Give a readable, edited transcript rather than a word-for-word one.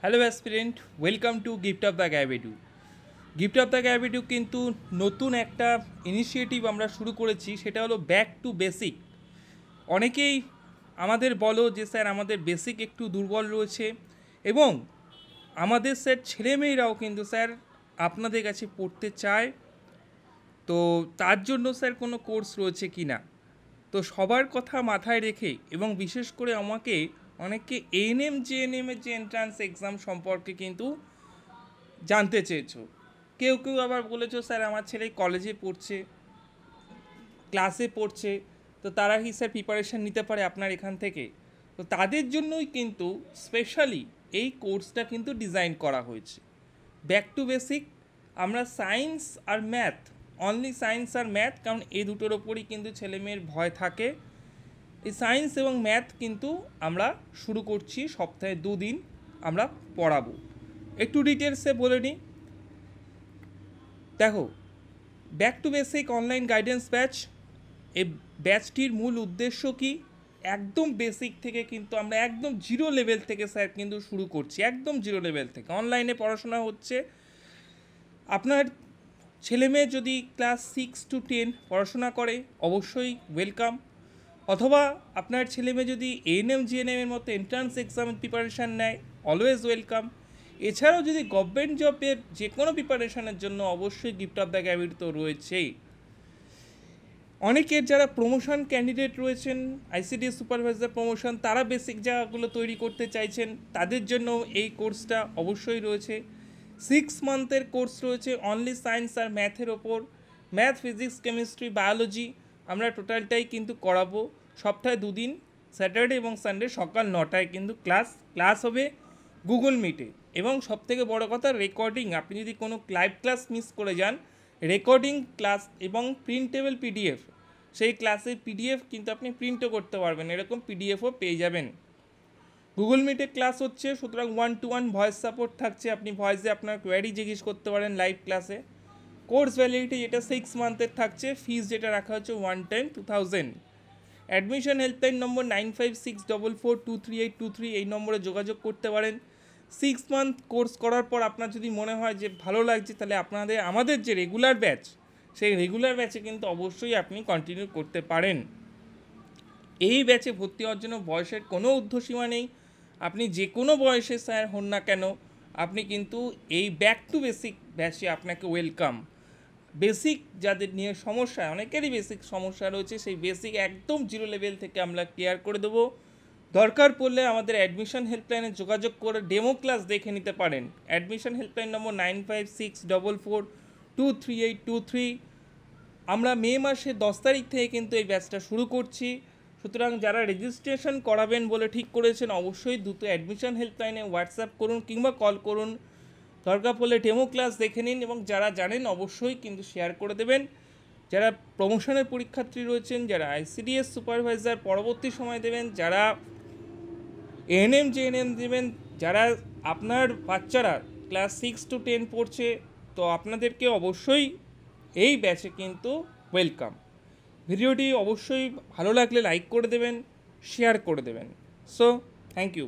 Hello aspirant, welcome to gift of the গ্যাবিটু। Gift of the গ্যাবিটু কিন্তু নতুন একটা ইনিশিয়েটিভ আমরা শুরু করেছি, সেটা হলো ব্যাক টু বেসিক। অনেকেই আমাদের বলো যে স্যার আমাদের বেসিক একটু দুর্বল রয়েছে, এবং আমাদের স্যার ছেলেমেয়েরাও কিন্তু স্যার আপনাদের কাছে পড়তে চায়। তো তার জন্য স্যার কোনো কোর্স রয়েছে কি না, তো সবার কথা মাথায় রেখে এবং বিশেষ করে আমাকে অনেককে এএনএম জেএনএমের যে এন্ট্রান্স এক্সাম সম্পর্কে কিন্তু জানতে চেয়েছো। কেউ কেউ আবার বলেছো স্যার আমার ছেলে কলেজে পড়ছে, ক্লাসে পড়ছে, তো তারা কি স্যার প্রিপারেশান নিতে পারে আপনার এখান থেকে? তো তাদের জন্যই কিন্তু স্পেশালি এই কোর্সটা কিন্তু ডিজাইন করা হয়েছে। Back to basic. আমরা সায়েন্স আর ম্যাথ, অনলি সায়েন্স আর ম্যাথ, কারণ এই দুটোর ওপরই কিন্তু ছেলেমেয়ের ভয় থাকে। এই সায়েন্স এবং ম্যাথ কিন্তু আমরা শুরু করছি, সপ্তাহে 2 দিন আমরা পড়াবো। একটু ডিটেলসে বলে নিই। দেখো, back to basic online guidance batch, এই ব্যাচটির মূল উদ্দেশ্য কি? একদম বেসিক থেকে কিন্তু আমরা একদম জিরো লেভেল থেকে স্যার কিন্তু শুরু করছি, একদম জিরো লেভেল থেকে অনলাইনে পড়াশোনা হচ্ছে। আপনার ছেলেমেয়ে যদি ক্লাস 6 to 10 পড়াশোনা করে অবশ্যই ওয়েলকাম, অথবা আপনার ছেলেমেয়ে যদি এএনএম জিএনএমের মতো এন্ট্রান্স এক্সামের প্রিপারেশান নেয় অলওয়েজ ওয়েলকাম। এছাড়াও যদি গভর্নমেন্ট জবের যে কোনো প্রিপারেশানের জন্য অবশ্যই গিফট অফ দ্য গ্যাবিট তো রয়েছেই। অনেকের যারা প্রমোশন ক্যান্ডিডেট রয়েছেন, আইসিডিএস সুপারভাইজার প্রমোশন, তারা বেসিক জায়গাগুলো তৈরি করতে চাইছেন, তাদের জন্য এই কোর্সটা অবশ্যই রয়েছে। 6 মান্থের কোর্স রয়েছে অনলি সায়েন্স আর ম্যাথের ওপর। ম্যাথ, ফিজিক্স, কেমিস্ট্রি, বায়োলজি আমরা টোটালটাই কিন্তু করাবো। সপ্তাহে 2 দিন, স্যাটারডে এবং সানডে সকাল 9টায় কিন্তু ক্লাস হবে গুগল মিটে। এবং সবথেকে বড় কথা, রেকর্ডিং। আপনি যদি কোনো লাইভ ক্লাস মিস করে যান, রেকর্ডিং ক্লাস এবং প্রিন্টেবল পিডিএফ, সেই ক্লাসের পিডিএফ কিন্তু আপনি প্রিন্টও করতে পারবেন, এরকম পিডিএফও পেয়ে যাবেন। গুগল মিটে ক্লাস হচ্ছে, সুতরাং 1-to-1 ভয়েস সাপোর্ট থাকছে, আপনি ভয়েসে আপনার কোয়ারি জিজ্ঞেস করতে পারেন লাইভ ক্লাসে। কোর্স ভ্যালিডিটি যেটা 6 মান্থের থাকছে, ফিস যেটা রাখা হচ্ছে 1 টাইম 2000। অ্যাডমিশন হেল্পলাইন নম্বর 9564423823, এই নম্বরে যোগাযোগ করতে পারেন। 6 মান্থ কোর্স করার পর আপনার যদি মনে হয় যে ভালো লাগছে, তাহলে আমাদের যে রেগুলার ব্যাচ, সেই রেগুলার ব্যাচে কিন্তু অবশ্যই আপনি কন্টিনিউ করতে পারেন। এই ব্যাচে ভর্তি হওয়ার জন্য বয়সের কোনো ঊর্ধ্বসীমা নেই। আপনি যে কোনো বয়সে স্যার হন না কেন, আপনি কিন্তু এই ব্যাক টু বেসিক ব্যাচে আপনাকে ওয়েলকাম। বেসিক যাদের নিয়ে সমস্যা, অনেকেরই বেসিক সমস্যা রয়েছে, সেই বেসিক একদম জিরো লেভেল থেকে আমরা ক্লিয়ার করে দেবো। দরকার পড়লে আমাদের অ্যাডমিশন হেল্পলাইনে যোগাযোগ করে ডেমো ক্লাস দেখে নিতে পারেন। Admission helpline number 9564423823। আমরা মে মাসের 10 তারিখ থেকে কিন্তু এই ব্যাচটা শুরু করছি। সুতরাং যারা রেজিস্ট্রেশন করাবেন বলে ঠিক করেছেন, অবশ্যই দ্রুত অ্যাডমিশন হেল্পলাইনে হোয়াটসঅ্যাপ করুন কিংবা কল করুন। দরকার পড়লে ডেমো ক্লাস দেখে নিন, এবং যারা জানেন অবশ্যই কিন্তু শেয়ার করে দেবেন। যারা প্রমোশনের পরীক্ষার্থী রয়েছেন, যারা আইসিডিএস সুপারভাইজার পরবর্তী সময় দেবেন, যারা এএনএম জেএনএম দেবেন, যারা আপনার বাচ্চারা ক্লাস 6 to 10 পড়ছে, তো আপনাদেরকে অবশ্যই এই ব্যাচে কিন্তু ওয়েলকাম। ভিডিওটি অবশ্যই ভালো লাগলে লাইক করে দেবেন, শেয়ার করে দেবেন। So thank you.